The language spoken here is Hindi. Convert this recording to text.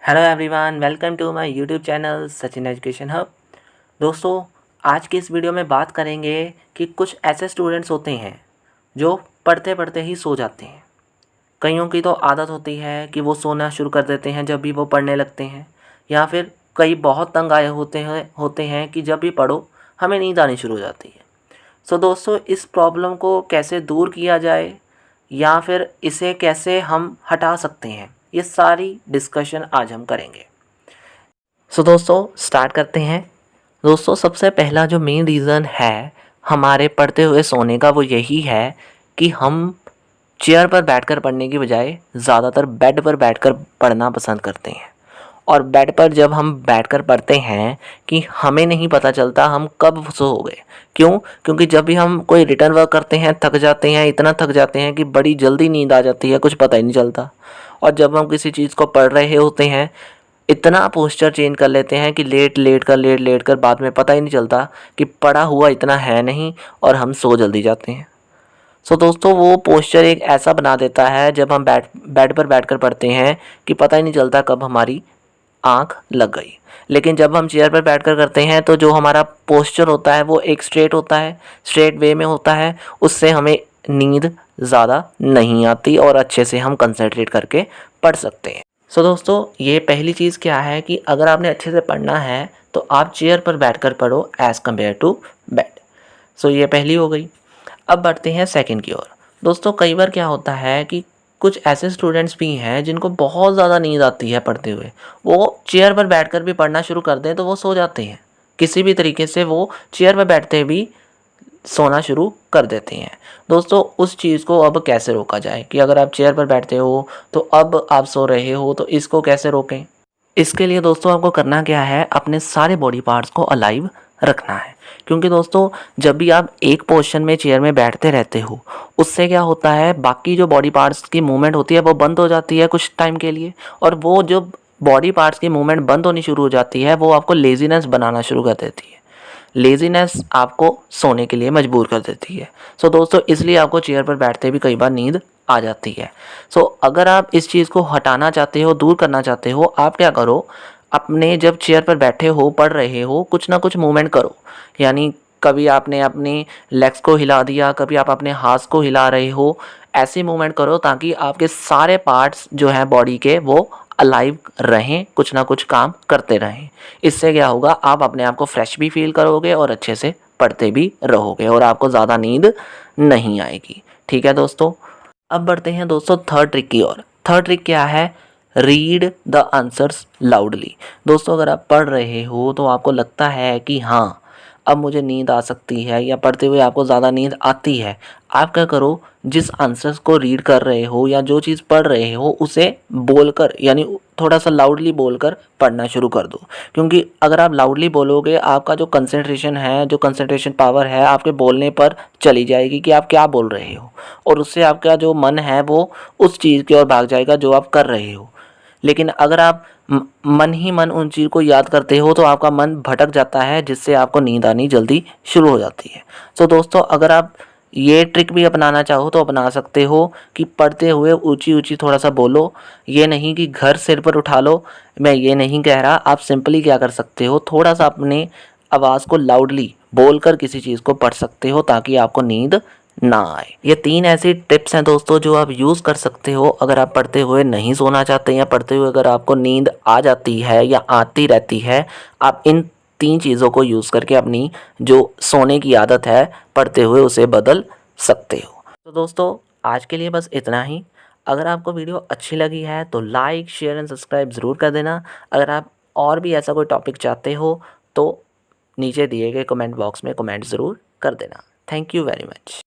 Hello everyone, welcome to my YouTube channel Sachin education hub. दोस्तों, आज की इस वीडियो में बात करेंगे कि कुछ ऐसे स्टूडेंट्स होते हैं जो पढ़ते पढ़ते ही सो जाते हैं। कईयों की तो आदत होती है कि वो सोना शुरू कर देते हैं जब भी वो पढ़ने लगते हैं, या फिर कई बहुत तंग आए होते हैं कि जब भी पढ़ो हमें नींद आनी शुरू हो जाती है। सो दोस्तों, इस प्रॉब्लम को कैसे दूर किया जाए या फिर इसे कैसे हम हटा सकते हैं, ये सारी डिस्कशन आज हम करेंगे। सो दोस्तों, स्टार्ट करते हैं। दोस्तों, सबसे पहला जो मेन रीज़न है हमारे पढ़ते हुए सोने का, वो यही है कि हम चेयर पर बैठकर पढ़ने की बजाय ज़्यादातर बेड पर बैठकर पढ़ना पसंद करते हैं। और बेड पर जब हम बैठकर पढ़ते हैं कि हमें नहीं पता चलता हम कब सो गए। क्यों? क्योंकि जब भी हम कोई रिटर्न वर्क करते हैं थक जाते हैं, इतना थक जाते हैं कि बड़ी जल्दी नींद आ जाती है, कुछ पता ही नहीं चलता। और जब हम किसी चीज़ को पढ़ रहे होते हैं इतना पोस्चर चेंज कर लेते हैं कि लेट कर बाद में पता ही नहीं चलता कि पढ़ा हुआ इतना है नहीं और हम सो जल्दी जाते हैं। सो दोस्तों, वो पोस्चर एक ऐसा बना देता है जब हम बेड पर बैठकर पढ़ते हैं कि पता ही नहीं चलता कब हमारी आँख लग गई। लेकिन जब हम चेयर पर बैठकर करते हैं तो जो हमारा पोस्चर होता है वो एक स्ट्रेट होता है, स्ट्रेट वे में होता है। उससे हमें नींद ज़्यादा नहीं आती और अच्छे से हम कंसंट्रेट करके पढ़ सकते हैं। सो दोस्तों, ये पहली चीज़ क्या है कि अगर आपने अच्छे से पढ़ना है तो आप चेयर पर बैठकर पढ़ो एज़ कम्पेयर टू बेड। सो ये पहली हो गई। अब बढ़ते हैं सेकंड की ओर। दोस्तों, कई बार क्या होता है कि कुछ ऐसे स्टूडेंट्स भी हैं जिनको बहुत ज़्यादा नींद आती है पढ़ते हुए। वो चेयर पर बैठकर भी पढ़ना शुरू कर दें तो वो सो जाते हैं। किसी भी तरीके से वो चेयर पर बैठते भी सोना शुरू कर देते हैं। दोस्तों, उस चीज़ को अब कैसे रोका जाए कि अगर आप चेयर पर बैठते हो तो अब आप सो रहे हो, तो इसको कैसे रोकें? इसके लिए दोस्तों आपको करना क्या है, अपने सारे बॉडी पार्ट्स को अलाइव रखना है। क्योंकि दोस्तों, जब भी आप एक पोजीशन में चेयर में बैठते रहते हो, उससे क्या होता है, बाकी जो बॉडी पार्ट्स की मूवमेंट होती है वो बंद हो जाती है कुछ टाइम के लिए। और वो जो बॉडी पार्ट्स की मूवमेंट बंद होनी शुरू हो जाती है वो आपको लेजीनेस बनाना शुरू कर देती है। लेज़ीनेस आपको सोने के लिए मजबूर कर देती है। सो दोस्तों, इसलिए आपको चेयर पर बैठते भी कई बार नींद आ जाती है। सो अगर आप इस चीज़ को हटाना चाहते हो, दूर करना चाहते हो, आप क्या करो, अपने जब चेयर पर बैठे हो, पढ़ रहे हो, कुछ ना कुछ मूवमेंट करो। यानी कभी आपने अपनी लेग्स को हिला दिया, कभी आप अपने हाथ को हिला रहे हो। ऐसी मूवमेंट करो ताकि आपके सारे पार्ट्स जो हैं बॉडी के वो अलाइव रहें, कुछ ना कुछ काम करते रहें। इससे क्या होगा, आप अपने आप को फ्रेश भी फील करोगे और अच्छे से पढ़ते भी रहोगे और आपको ज़्यादा नींद नहीं आएगी। ठीक है दोस्तों। अब बढ़ते हैं दोस्तों थर्ड ट्रिक की ओर। थर्ड ट्रिक क्या है? Read the answers loudly. दोस्तों, अगर आप पढ़ रहे हो तो आपको लगता है कि हाँ अब मुझे नींद आ सकती है, या पढ़ते हुए आपको ज़्यादा नींद आती है, आप क्या करो, जिस आंसर्स को रीड कर रहे हो या जो चीज़ पढ़ रहे हो उसे बोलकर, यानी थोड़ा सा लाउडली बोलकर पढ़ना शुरू कर दो। क्योंकि अगर आप लाउडली बोलोगे, आपका जो कंसंट्रेशन है, जो कंसंट्रेशन पावर है, आपके बोलने पर चली जाएगी कि आप क्या बोल रहे हो, और उससे आपका जो मन है वो उस चीज़ की ओर भाग जाएगा जो आप कर रहे हो। लेकिन अगर आप मन ही मन उन चीज़ को याद करते हो तो आपका मन भटक जाता है, जिससे आपको नींद आनी जल्दी शुरू हो जाती है। सो दोस्तों, अगर आप ये ट्रिक भी अपनाना चाहो तो अपना सकते हो कि पढ़ते हुए ऊंची ऊंची थोड़ा सा बोलो। ये नहीं कि घर सिर पर उठा लो, मैं ये नहीं कह रहा। आप सिंपली क्या कर सकते हो, थोड़ा सा अपने आवाज़ को लाउडली बोलकर किसी चीज़ को पढ़ सकते हो ताकि आपको नींद ना आए। ये 3 ऐसी टिप्स हैं दोस्तों जो आप यूज़ कर सकते हो अगर आप पढ़ते हुए नहीं सोना चाहते, या पढ़ते हुए अगर आपको नींद आ जाती है या आती रहती है। आप इन 3 चीज़ों को यूज़ करके अपनी जो सोने की आदत है पढ़ते हुए उसे बदल सकते हो। तो दोस्तों, आज के लिए बस इतना ही। अगर आपको वीडियो अच्छी लगी है तो लाइक, शेयर एंड सब्सक्राइब ज़रूर कर देना। अगर आप और भी ऐसा कोई टॉपिक चाहते हो तो नीचे दिए गए कमेंट बॉक्स में कमेंट ज़रूर कर देना। Thank you very much.